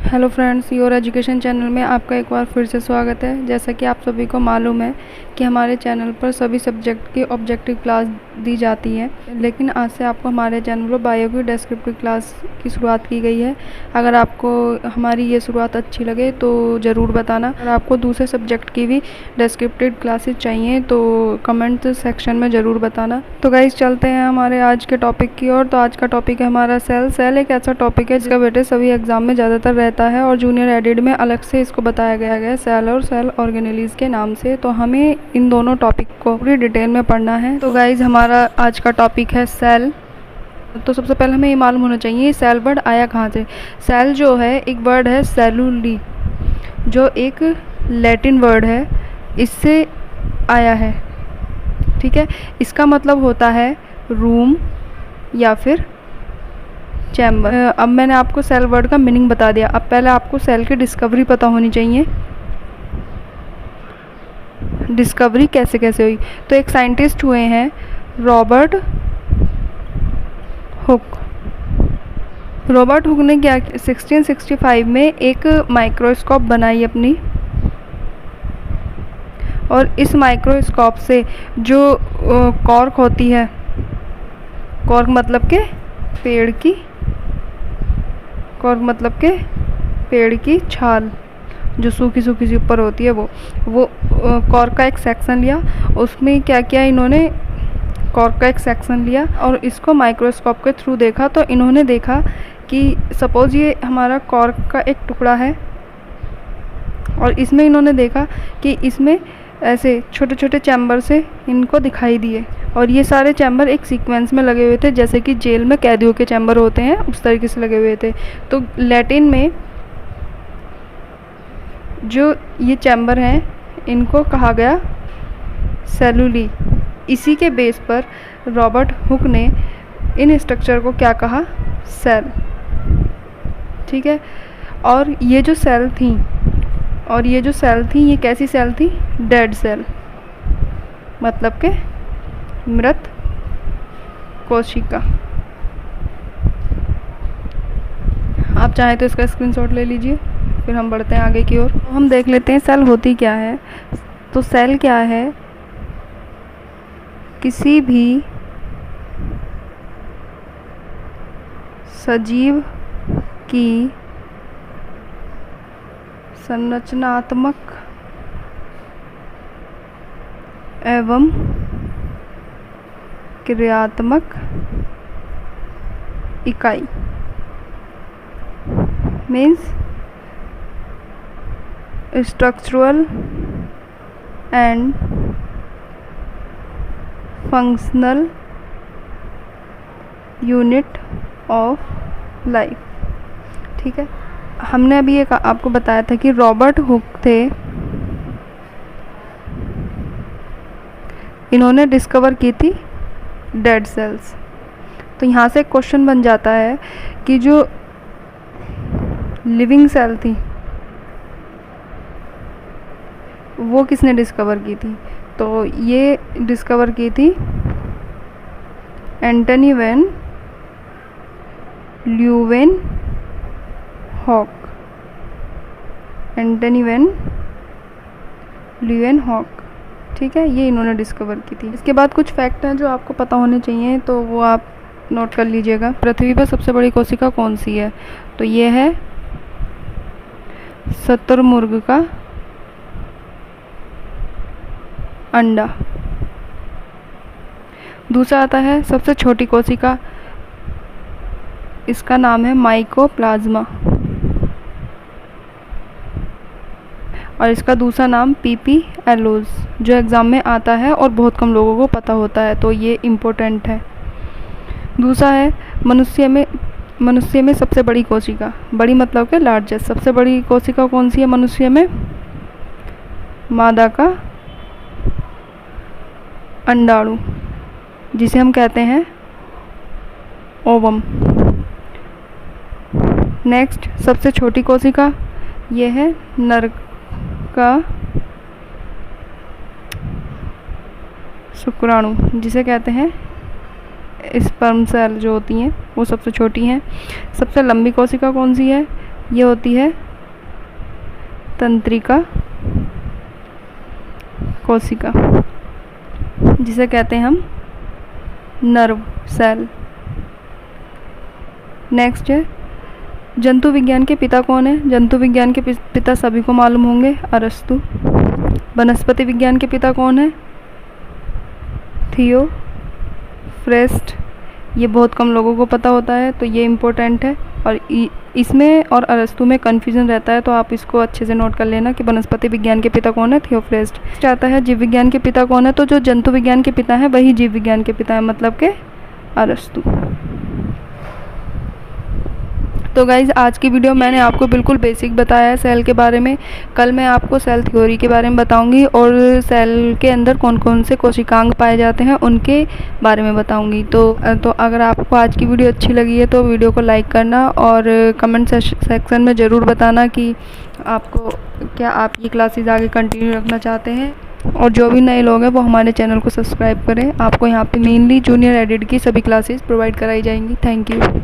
Hello friends, your education channel में आपका एक बार फिर से स्वागत है। जैसा कि आप सभी को मालूम है कि हमारे चैनल पर सभी सब्जेक्ट की ऑब्जेक्टिव क्लास दी जाती है, लेकिन आज से आपको हमारे चैनल पर बायो की डेस्क्रिप्टिव क्लास की शुरुआत की गई है। अगर आपको हमारी ये शुरुआत अच्छी लगे तो ज़रूर बताना। अगर आपको दूसरे सब्जेक्ट की भी डेस्क्रिप्टिव क्लासेस चाहिए तो कमेंट सेक्शन में ज़रूर बताना। तो गाइस, चलते हैं हमारे आज के टॉपिक की ओर। तो आज का टॉपिक है हमारा सेल एक ऐसा टॉपिक है जिसका वेटेज सभी एग्जाम में ज़्यादातर रहता है और जूनियर एडिड में अलग से इसको बताया गया है सेल और सेल ऑर्गेनेलीज के नाम से। तो हमें इन दोनों टॉपिक को पूरी डिटेल में पढ़ना है। तो गाइज, हमारा आज का टॉपिक है सेल। तो सबसे पहले हमें ये मालूम होना चाहिए सेल वर्ड आया कहाँ से। सेल जो है एक वर्ड है सेलुली, जो एक लैटिन वर्ड है, इससे आया है। ठीक है, इसका मतलब होता है रूम या फिर चैम्बर। अब मैंने आपको सेल वर्ड का मीनिंग बता दिया। अब पहले आपको सेल की डिस्कवरी पता होनी चाहिए। डिस्कवरी कैसे कैसे हुई, तो एक साइंटिस्ट हुए हैं रॉबर्ट हुक। रॉबर्ट हुक ने क्या 1665 में एक माइक्रोस्कोप बनाई अपनी, और इस माइक्रोस्कोप से जो कॉर्क होती है, कॉर्क मतलब के पेड़ की, कॉर्क मतलब के पेड़ की छाल जो सूखी सूखी सी ऊपर होती है, वो कॉर्क का एक सेक्शन लिया। उसमें क्या किया इन्होंने, कॉर्क का एक सेक्शन लिया और इसको माइक्रोस्कोप के थ्रू देखा। तो इन्होंने देखा कि सपोज ये हमारा कॉर्क का एक टुकड़ा है और इसमें इन्होंने देखा कि इसमें ऐसे छोटे छोटे चैम्बर से इनको दिखाई दिए, और ये सारे चैम्बर एक सीक्वेंस में लगे हुए थे, जैसे कि जेल में कैदियों के चैम्बर होते हैं उस तरीके से लगे हुए थे। तो लैटिन में जो ये चैम्बर हैं इनको कहा गया सेलुली। इसी के बेस पर रॉबर्ट हुक ने इन स्ट्रक्चर को क्या कहा, सेल। ठीक है, और ये जो सेल थी, ये कैसी सेल थी, डेड सेल, मतलब के मृत कोशिका। आप चाहें तो इसका स्क्रीनशॉट ले लीजिए, फिर हम बढ़ते हैं आगे की ओर। तो हम देख लेते हैं सेल होती क्या है। तो सेल क्या है, किसी भी सजीव की संरचनात्मक एवं क्रियात्मक इकाई, means structural and functional unit of life. ठीक है, हमने अभी एक आपको बताया था कि रॉबर्ट हुक थे, इन्होंने डिस्कवर की थी डेड सेल्स। तो यहाँ से क्वेश्चन बन जाता है कि जो लिविंग सेल थी वो किसने डिस्कवर की थी। तो ये डिस्कवर की थी Antonie van Leeuwenhoek. Antonie van Leeuwenhoek, ठीक है, ये इन्होंने डिस्कवर की थी। इसके बाद कुछ फैक्ट हैं जो आपको पता होने चाहिए, तो वो आप नोट कर लीजिएगा। पृथ्वी पर सबसे बड़ी कोशिका कौन सी है, तो ये है शुतुरमुर्ग का अंडा। दूसरा आता है सबसे छोटी कोशिका, इसका नाम है माइकोप्लाज्मा, और इसका दूसरा नाम पीपी एलोज, जो एग्ज़ाम में आता है और बहुत कम लोगों को पता होता है, तो ये इम्पोर्टेंट है। दूसरा है मनुष्य में सबसे बड़ी कोशिका, बड़ी मतलब के लार्जेस्ट। सबसे बड़ी कोशिका कौन सी है मनुष्य में, मादा का अंडाणु, जिसे हम कहते हैं ओवम। नेक्स्ट सबसे छोटी कोशिका, ये है नर का शुक्राणु, जिसे कहते हैं स्पर्म सेल जो होती हैं वो सबसे छोटी हैं। सबसे लंबी कोशिका कौन सी है? ये होती है तंत्रिका कोशिका, जिसे कहते हैं हम नर्व सेल। नेक्स्ट है जंतु विज्ञान के पिता कौन है? जंतु विज्ञान के पिता सभी को मालूम होंगे, अरस्तु। वनस्पति विज्ञान के पिता कौन है? थियोफ्रेस्ट। ये बहुत कम लोगों को पता होता है, तो ये इम्पोर्टेंट है। और इसमें और अरस्तु में कन्फ्यूजन रहता है, तो आप इसको अच्छे से नोट कर लेना कि वनस्पति विज्ञान के पिता कौन है? थियोफ्रेस्ट। आता है जीव विज्ञान के पिता कौन है? तो जो जंतु विज्ञान के पिता हैं वही जीव विज्ञान के पिता है, मतलब के अरस्तु। तो गाइज़ आज की वीडियो मैंने आपको बिल्कुल बेसिक बताया है सेल के बारे में। कल मैं आपको सेल थ्योरी के बारे में बताऊंगी और सेल के अंदर कौन कौन से कोशिकांग पाए जाते हैं उनके बारे में बताऊंगी। तो अगर आपको आज की वीडियो अच्छी लगी है तो वीडियो को लाइक करना और कमेंट सेक्शन में ज़रूर बताना कि आपको क्या आप ये क्लासेस आगे कंटिन्यू रखना चाहते हैं। और जो भी नए लोग हैं वो हमारे चैनल को सब्सक्राइब करें। आपको यहाँ पे मेनली जूनियर एडिट की सभी क्लासेस प्रोवाइड कराई जाएंगी। Thank you.